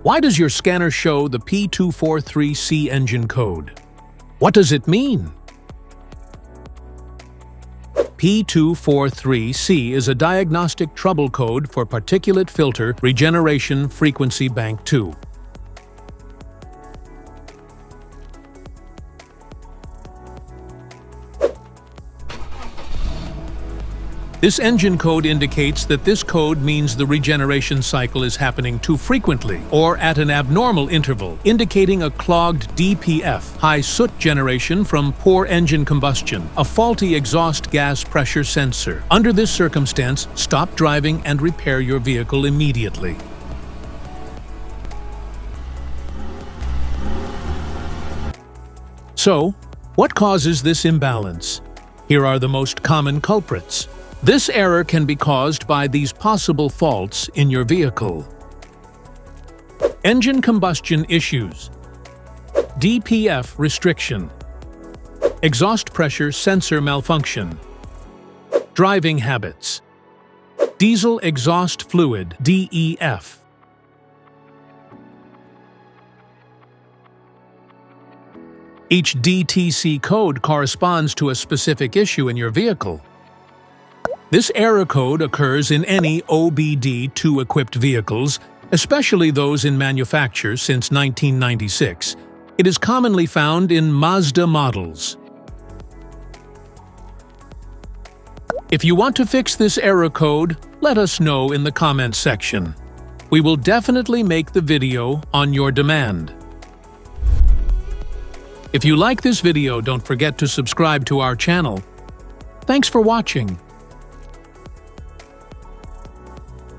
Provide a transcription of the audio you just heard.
Why does your scanner show the P243C engine code? What does it mean? P243C is a diagnostic trouble code for particulate filter regeneration frequency bank 2. This engine code indicates that this code means the regeneration cycle is happening too frequently or at an abnormal interval, indicating a clogged DPF, high soot generation from poor engine combustion, a faulty exhaust gas pressure sensor. Under this circumstance, stop driving and repair your vehicle immediately. So, what causes this imbalance? Here are the most common culprits. This error can be caused by these possible faults in your vehicle. Engine combustion issues, DPF restriction, exhaust pressure sensor malfunction, driving habits, diesel exhaust fluid DEF. Each DTC code corresponds to a specific issue in your vehicle. This error code occurs in any OBD2 equipped vehicles, especially those in manufacture since 1996. It is commonly found in Mazda models. If you want to fix this error code, let us know in the comments section. We will definitely make the video on your demand. If you like this video, don't forget to subscribe to our channel. Thanks for watching.